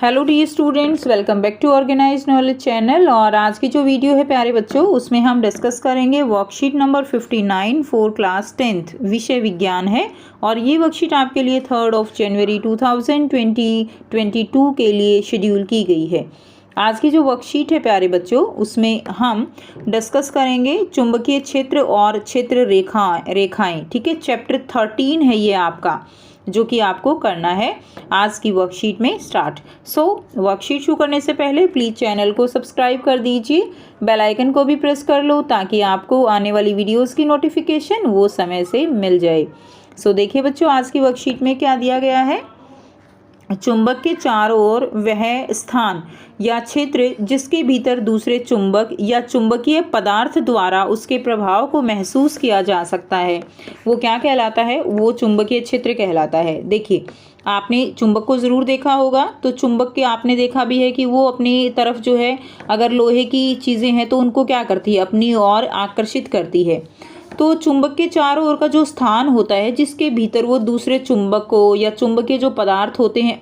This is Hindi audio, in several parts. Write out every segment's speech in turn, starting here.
Hello dear students, welcome back to organise knowledge channel. और आज की जो वीडियो है प्यारे बच्चों, उसमें हम डिस्कस करेंगे worksheet number 59 for class 10th, विषय विज्ञान है। और ये वर्कशीट आपके लिए 3 जनवरी 2022 के लिए शेड्यूल की गई है। आज की जो वर्कशीट है प्यारे बच्चों, उसमें हम डिस्कस करेंगे चुंबकीय क्षेत्र और क्षेत्र रेखाएं। ठीक है, चैप्टर 13 है ये आपका, जो कि आपको करना है आज की वर्कशीट में स्टार्ट। वर्कशीट शुरू करने से पहले प्लीज़ चैनल को सब्सक्राइब कर दीजिए, बेल आइकन को भी प्रेस कर लो ताकि आपको आने वाली वीडियोस की नोटिफिकेशन वो समय से मिल जाए। देखिए बच्चों, आज की वर्कशीट में क्या दिया गया है। चुंबक के चारों ओर वह स्थान या क्षेत्र जिसके भीतर दूसरे चुंबक या चुंबकीय पदार्थ द्वारा उसके प्रभाव को महसूस किया जा सकता है, वो क्या कहलाता है? वो चुंबकीय क्षेत्र कहलाता है। देखिए, आपने चुंबक को ज़रूर देखा होगा, तो चुंबक के आपने देखा भी है कि वो अपनी तरफ जो है, अगर लोहे की चीज़ें हैं तो उनको क्या करती है, अपनी ओर आकर्षित करती है। तो चुंबक के चारों ओर का जो स्थान होता है जिसके भीतर वो दूसरे चुंबक को या चुंबकीय जो पदार्थ होते हैं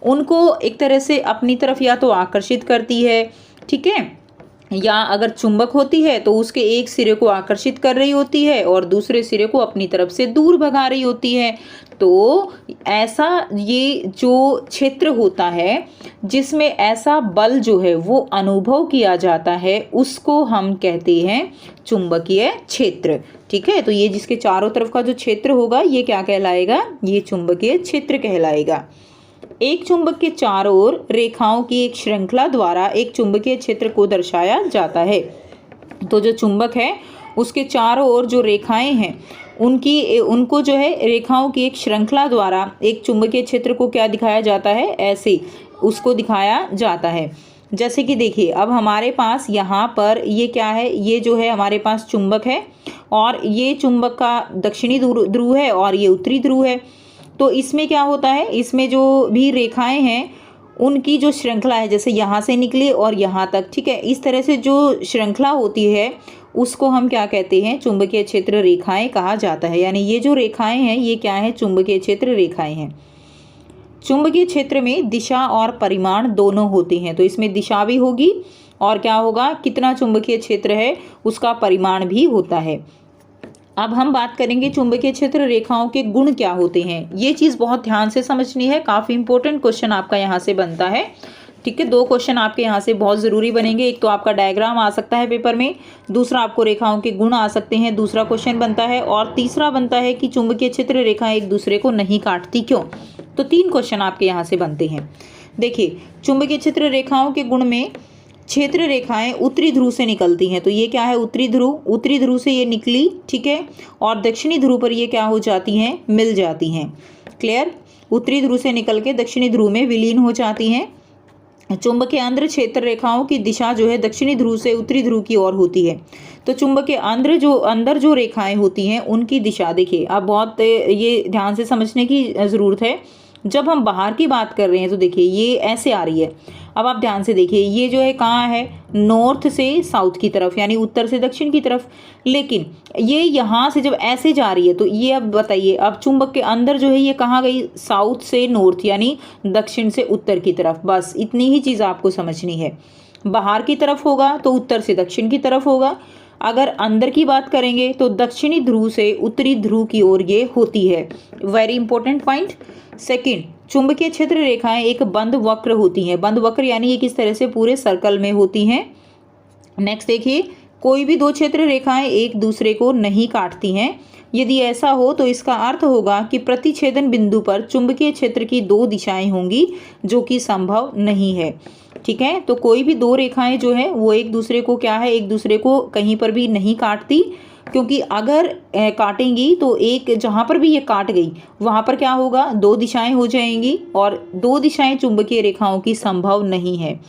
उनको एक तरह से अपनी तरफ या तो आकर्षित करती है, ठीक है, या अगर चुंबक होती है तो उसके एक सिरे को आकर्षित कर रही होती है और दूसरे सिरे को अपनी तरफ से दूर भगा रही होती है। तो ऐसा ये जो क्षेत्र होता है जिसमें ऐसा बल जो है वो अनुभव किया जाता है, उसको हम कहते हैं चुंबकीय क्षेत्र। ठीक है, तो ये जिसके चारों तरफ का जो क्षेत्र होगा ये क्या कहलाएगा? ये चुंबकीय क्षेत्र कहलाएगा। एक चुंबक के चारों ओर रेखाओं की एक श्रृंखला द्वारा एक चुंबकीय क्षेत्र को दर्शाया जाता है। तो जो चुंबक है उसके चारों ओर जो रेखाएं हैं उनको जो है रेखाओं की एक श्रृंखला द्वारा एक चुंबकीय क्षेत्र को क्या दिखाया जाता है? ऐसे उसको दिखाया जाता है। जैसे कि देखिए, अब हमारे पास यहाँ पर ये क्या है, ये जो है हमारे पास चुंबक है और ये चुंबक का दक्षिणी ध्रुव है और ये उत्तरी ध्रुव है। तो इसमें क्या होता है, इसमें जो भी रेखाएं हैं उनकी जो श्रृंखला है, जैसे यहाँ से निकले और यहाँ तक, ठीक है, इस तरह से जो श्रृंखला होती है उसको हम क्या कहते हैं? चुंबकीय क्षेत्र रेखाएं कहा जाता है। यानी ये जो रेखाएं हैं ये क्या है? चुंबकीय क्षेत्र रेखाएं हैं। चुंबकीय क्षेत्र में दिशा और परिमाण दोनों होते हैं। तो इसमें दिशा भी होगी और क्या होगा, कितना चुंबकीय क्षेत्र है उसका परिमाण भी होता है। अब हम बात करेंगे चुंबकीय क्षेत्र रेखाओं के गुण क्या होते हैं। ये चीज़ बहुत ध्यान से समझनी है, काफ़ी इंपॉर्टेंट क्वेश्चन आपका यहाँ से बनता है। ठीक है, 2 क्वेश्चन आपके यहाँ से बहुत ज़रूरी बनेंगे। एक तो आपका डायग्राम आ सकता है पेपर में, दूसरा आपको रेखाओं के गुण आ सकते हैं, दूसरा क्वेश्चन बनता है, और तीसरा बनता है कि चुंबकीय क्षेत्र रेखाएं एक दूसरे को नहीं काटती क्यों। तो 3 क्वेश्चन आपके यहाँ से बनते हैं। देखिए, चुंबकीय क्षेत्र रेखाओं के गुण में क्षेत्र रेखाएं उत्तरी ध्रुव से निकलती हैं। तो ये क्या है? उत्तरी ध्रुव से ये निकली, ठीक है, और दक्षिणी ध्रुव पर ये क्या हो जाती हैं? मिल जाती हैं। क्लियर? उत्तरी ध्रुव से निकल के दक्षिणी ध्रुव में विलीन हो जाती हैं। चुंबक के अंदर क्षेत्र रेखाओं की दिशा जो है दक्षिणी ध्रुव से उत्तरी ध्रुव की ओर होती है। तो चुंबक के अंदर जो रेखाएं होती हैं उनकी दिशा, देखिए अब बहुत ये ध्यान से समझने की ज़रूरत है। जब हम बाहर की बात कर रहे हैं तो देखिए ये ऐसे आ रही है। अब आप ध्यान से देखिए, ये जो है कहाँ है? नॉर्थ से साउथ की तरफ, यानी उत्तर से दक्षिण की तरफ। लेकिन ये यहाँ से जब ऐसे जा रही है तो ये, अब बताइए, अब चुंबक के अंदर जो है ये कहाँ गई? साउथ से नॉर्थ, यानी दक्षिण से उत्तर की तरफ। बस इतनी ही चीज़ आपको समझनी है। बाहर की तरफ होगा तो उत्तर से दक्षिण की तरफ होगा। अगर अंदर की बात करेंगे तो दक्षिणी ध्रुव से उत्तरी ध्रुव की ओर ये होती है। Very important point. सेकंड, चुंबकीय क्षेत्र रेखाएं एक बंद वक्र होती हैं। बंद वक्र यानी ये किस तरह से? पूरे सर्कल में होती हैं। नेक्स्ट देखिए, कोई भी 2 क्षेत्र रेखाएं एक दूसरे को नहीं काटती हैं। यदि ऐसा हो तो इसका अर्थ होगा कि प्रतिच्छेदन बिंदु पर चुंबकीय क्षेत्र की 2 दिशाएं होंगी, जो कि संभव नहीं है। ठीक है, तो कोई भी 2 रेखाएं जो है वो एक दूसरे को क्या है? एक दूसरे को कहीं पर भी नहीं काटती, क्योंकि अगर काटेंगी तो एक जहाँ पर भी ये काट गई वहाँ पर क्या होगा? 2 दिशाएं हो जाएंगी, और 2 दिशाएं चुंबकीय रेखाओं की संभव नहीं है।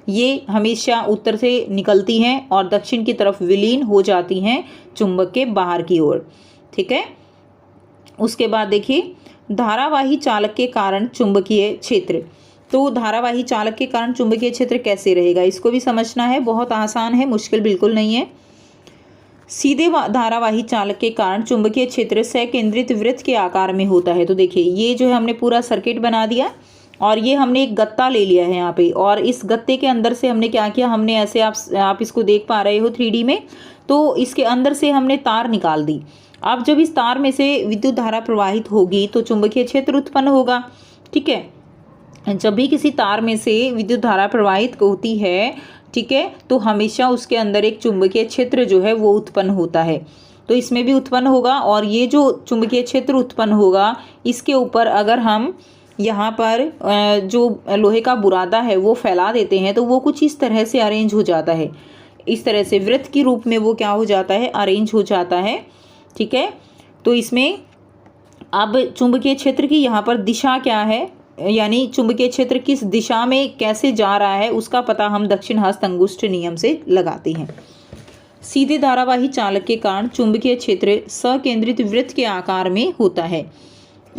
ये हमेशा उत्तर से निकलती हैं और दक्षिण की तरफ विलीन हो जाती हैं चुंबक के बाहर की ओर। ठीक है, उसके बाद देखिए, धारावाही चालक के कारण चुंबकीय क्षेत्र। तो धारावाही चालक के कारण चुंबकीय क्षेत्र कैसे रहेगा, इसको भी समझना है। बहुत आसान है, मुश्किल बिल्कुल नहीं है। सीधे धारावाही चालक के कारण चुंबकीय क्षेत्र सकेंद्रित वृत्त के आकार में होता है। तो देखिए, ये जो है हमने पूरा सर्किट बना दिया और ये हमने एक गत्ता ले लिया है यहाँ पे, और इस गत्ते के अंदर से हमने क्या किया, हमने ऐसे आप इसको देख पा रहे हो 3D में, तो इसके अंदर से हमने तार निकाल दी। अब जब इस तार में से विद्युत धारा प्रवाहित होगी तो चुंबकीय क्षेत्र उत्पन्न होगा। ठीक है, जब भी किसी तार में से विद्युत धारा प्रवाहित होती है, ठीक है, तो हमेशा उसके अंदर एक चुंबकीय क्षेत्र जो है वो उत्पन्न होता है। तो इसमें भी उत्पन्न होगा, और ये जो चुंबकीय क्षेत्र उत्पन्न होगा इसके ऊपर अगर हम यहाँ पर जो लोहे का बुरादा है वो फैला देते हैं तो वो कुछ इस तरह से अरेंज हो जाता है, इस तरह से वृत्त के रूप में वो क्या हो जाता है, अरेंज हो जाता है। ठीक है, तो इसमें अब चुंबकीय क्षेत्र की यहाँ पर दिशा क्या है, यानी चुंबकीय क्षेत्र किस दिशा में कैसे जा रहा है उसका पता हम दक्षिण हस्त अंगुष्ठ नियम से लगाते हैं। सीधे धारावाही चालक के कारण चुंबकीय क्षेत्र सकेंद्रित वृत्त के आकार में होता है।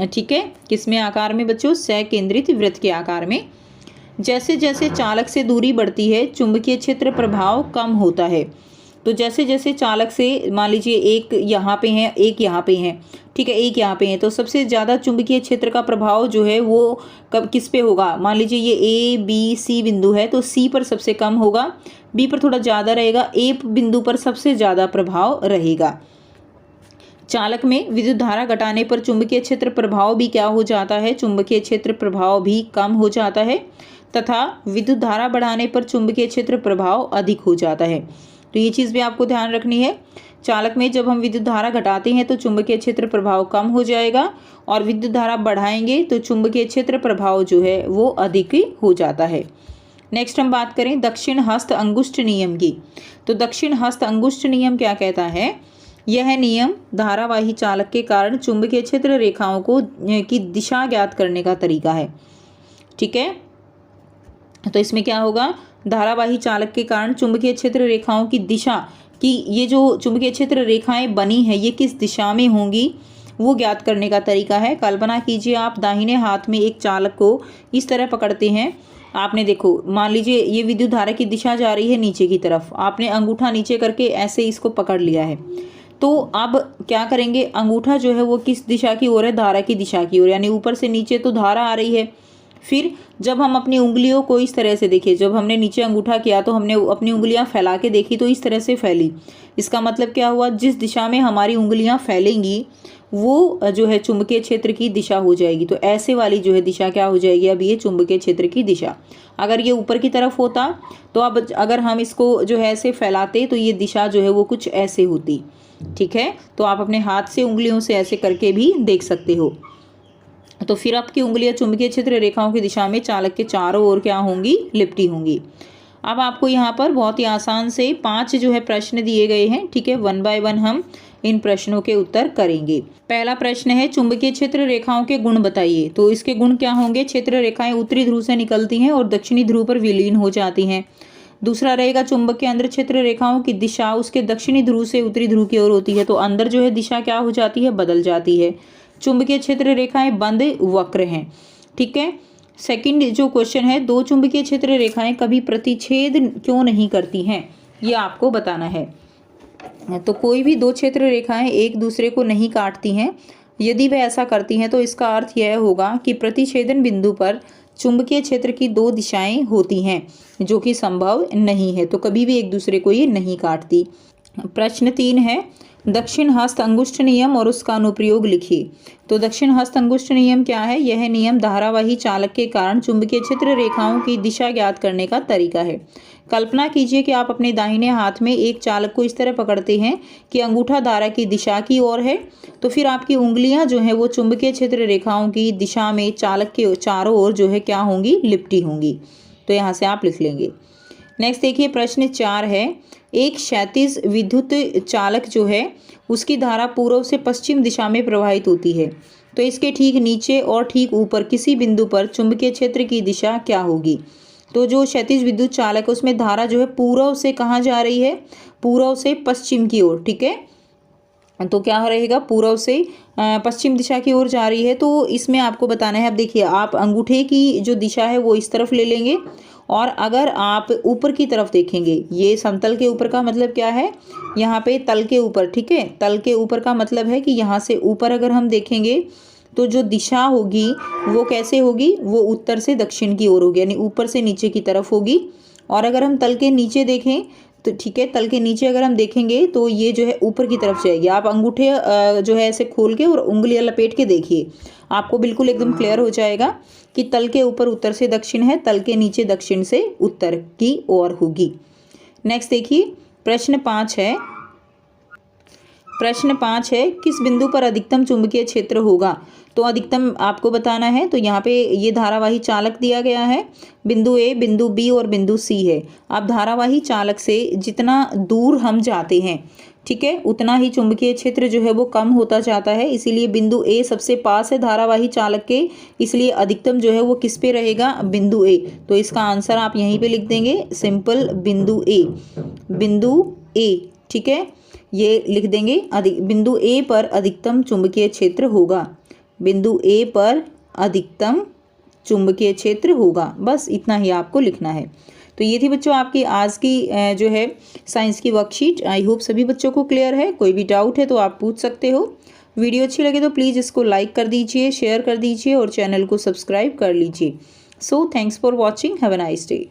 ठीक है, किसमें आकार में बच्चों, सकेंद्रित वृत्त के आकार में। जैसे जैसे चालक से दूरी बढ़ती है चुंबकीय क्षेत्र प्रभाव कम होता है। तो जैसे जैसे चालक से, मान लीजिए एक यहाँ पे है, एक यहाँ पे है, ठीक है, एक यहाँ पे है, तो सबसे ज़्यादा चुंबकीय क्षेत्र का प्रभाव जो है वो कब किस पे होगा, मान लीजिए ये ए बी सी बिंदु है तो सी पर सबसे कम होगा, बी पर थोड़ा ज़्यादा रहेगा, ए बिंदु पर सबसे ज़्यादा प्रभाव रहेगा। चालक में विद्युत धारा घटाने पर चुंबकीय क्षेत्र प्रभाव भी क्या हो जाता है, चुंबकीय क्षेत्र प्रभाव भी कम हो जाता है, तथा विद्युत धारा बढ़ाने पर चुंबकीय क्षेत्र प्रभाव अधिक हो जाता है। तो ये चीज़ भी आपको ध्यान रखनी है। चालक में जब हम विद्युत धारा घटाते हैं तो चुंबकीय क्षेत्र प्रभाव कम हो जाएगा, और विद्युत धारा बढ़ाएंगे तो चुंबकीय क्षेत्र प्रभाव जो है वो अधिक हो जाता है। नेक्स्ट हम बात करें दक्षिण हस्त अंगुष्ठ नियम की। तो दक्षिण हस्त अंगुष्ठ नियम क्या कहता है, यह नियम धारावाही चालक के कारण चुंबकीय क्षेत्र रेखाओं को की दिशा ज्ञात करने का तरीका है। ठीक है, तो इसमें क्या होगा, धारावाही चालक के कारण चुंबकीय क्षेत्र रेखाओं की दिशा कि ये जो चुंबकीय क्षेत्र रेखाएं बनी हैं ये किस दिशा में होंगी वो ज्ञात करने का तरीका है। कल्पना कीजिए आप दाहिने हाथ में एक चालक को इस तरह पकड़ते हैं, आपने देखो, मान लीजिए ये विद्युत धारा की दिशा जा रही है नीचे की तरफ, आपने अंगूठा नीचे करके ऐसे इसको पकड़ लिया है। तो अब क्या करेंगे, अंगूठा जो है वो किस दिशा की ओर है, धारा की दिशा की ओर, यानी ऊपर से नीचे तो धारा आ रही है। फिर जब हम अपनी उंगलियों को इस तरह से देखिए, जब हमने नीचे अंगूठा किया तो हमने अपनी उंगलियां फैला के देखी तो इस तरह से फैली। इसका मतलब क्या हुआ, जिस दिशा में हमारी उंगलियां फैलेंगी वो जो है चुंबकीय क्षेत्र की दिशा हो जाएगी। तो ऐसे वाली जो है दिशा क्या हो जाएगी, अब ये चुंबकीय क्षेत्र की दिशा। अगर ये ऊपर की तरफ होता तो अब अगर हम इसको जो है ऐसे फैलाते तो ये दिशा जो है वो कुछ ऐसे होती। ठीक है, तो आप अपने हाथ से उंगलियों से ऐसे करके भी देख सकते हो। तो फिर आपकी उंगलियां चुंबकीय क्षेत्र रेखाओं की दिशा में चालक के चारों ओर क्या होंगी, लिपटी होंगी। अब आपको यहाँ पर बहुत ही आसान से 5 जो है प्रश्न दिए गए हैं। ठीक है, 1 बाय 1 हम इन प्रश्नों के उत्तर करेंगे। पहला प्रश्न है चुंबकीय क्षेत्र रेखाओं के गुण बताइए। तो इसके गुण क्या होंगे, क्षेत्र रेखाएं उत्तरी ध्रुव से निकलती हैं और दक्षिणी ध्रुव पर विलीन हो जाती हैं। दूसरा रहेगा चुंबक के अंदर क्षेत्र रेखाओं की दिशा उसके दक्षिणी ध्रुव से उत्तरी ध्रुव की ओर होती है, तो अंदर जो है दिशा क्या हो जाती है, बदल जाती है। चुंबकीय क्षेत्र रेखाएं बंद वक्र हैं। ठीक है, सेकंड जो क्वेश्चन है, दो चुंबकीय क्षेत्र रेखाएं कभी प्रतिच्छेद क्यों नहीं करती हैं, ये आपको बताना है। तो कोई भी दो क्षेत्र रेखाएं एक दूसरे को नहीं काटती हैं। यदि वह ऐसा करती हैं तो इसका अर्थ यह होगा कि प्रतिच्छेदन बिंदु पर चुंबकीय क्षेत्र की दो दिशाएं होती हैं, जो कि संभव नहीं है। तो कभी भी एक दूसरे को ये नहीं काटती। प्रश्न 3 है दक्षिण हस्त अंगुष्ठ नियम और उसका अनुप्रयोग लिखिए। तो दक्षिण हस्त अंगुष्ठ नियम क्या है, यह नियम धारावाही चालक के कारण चुंबकीय क्षेत्र रेखाओं की दिशा ज्ञात करने का तरीका है। कल्पना कीजिए कि आप अपने दाहिने हाथ में एक चालक को इस तरह पकड़ते हैं कि अंगूठा धारा की दिशा की ओर है, तो फिर आपकी उंगलियां जो है वो चुंबकीय क्षेत्र रेखाओं की दिशा में चालक के चारों ओर जो है क्या होंगी, लिपटी होंगी। तो यहाँ से आप लिख लेंगे। नेक्स्ट देखिए प्रश्न 4 है, एक क्षैतिज विद्युत चालक जो है उसकी धारा पूर्व से पश्चिम दिशा में प्रवाहित होती है, तो इसके ठीक नीचे और ठीक ऊपर किसी बिंदु पर चुंबकीय क्षेत्र की दिशा क्या होगी। तो जो क्षैतिज विद्युत चालक है उसमें धारा जो है पूर्व से कहाँ जा रही है, पूर्व से पश्चिम की ओर। ठीक है, तो क्या रहेगा, पूर्व से पश्चिम दिशा की ओर जा रही है। तो इसमें आपको बताना है, अब देखिए आप अंगूठे की जो दिशा है वो इस तरफ ले लेंगे, और अगर आप ऊपर की तरफ देखेंगे, ये समतल के ऊपर का मतलब क्या है, यहाँ पे तल के ऊपर। ठीक है, तल के ऊपर का मतलब है कि यहाँ से ऊपर अगर हम देखेंगे तो जो दिशा होगी वो कैसे होगी, वो उत्तर से दक्षिण की ओर होगी, यानी ऊपर से नीचे की तरफ होगी। और अगर हम तल के नीचे देखें तो ठीक है, तल के नीचे अगर हम देखेंगे तो ये जो है ऊपर की तरफ जाएगी। आप अंगूठे जो है ऐसे खोल के और उंगलियां लपेट के देखिए, आपको बिल्कुल एकदम क्लियर हो जाएगा कि तल के ऊपर उत्तर से दक्षिण है, तल के नीचे दक्षिण से उत्तर की ओर होगी। नेक्स्ट देखिए प्रश्न 5 है। प्रश्न 5 है, किस बिंदु पर अधिकतम चुंबकीय क्षेत्र होगा। तो अधिकतम आपको बताना है। तो यहाँ पे ये धारावाही चालक दिया गया है, बिंदु ए, बिंदु बी और बिंदु सी है। अब धारावाही चालक से जितना दूर हम जाते हैं, ठीक है, उतना ही चुंबकीय क्षेत्र जो है वो कम होता जाता है। इसीलिए बिंदु ए सबसे पास है धारावाही चालक के, इसलिए अधिकतम जो है वो किस पे रहेगा, बिंदु ए। तो इसका आंसर आप यहीं पे लिख देंगे, सिंपल बिंदु ए, बिंदु ए, ठीक है, ये लिख देंगे। बिंदु ए पर अधिकतम चुंबकीय क्षेत्र होगा, बिंदु ए पर अधिकतम चुंबकीय क्षेत्र होगा, बस इतना ही आपको लिखना है। तो ये थी बच्चों आपकी आज की जो है साइंस की वर्कशीट। आई होप सभी बच्चों को क्लियर है। कोई भी डाउट है तो आप पूछ सकते हो। वीडियो अच्छी लगे तो प्लीज़ इसको लाइक कर दीजिए, शेयर कर दीजिए और चैनल को सब्सक्राइब कर लीजिए। So thanks for watching, have a nice day.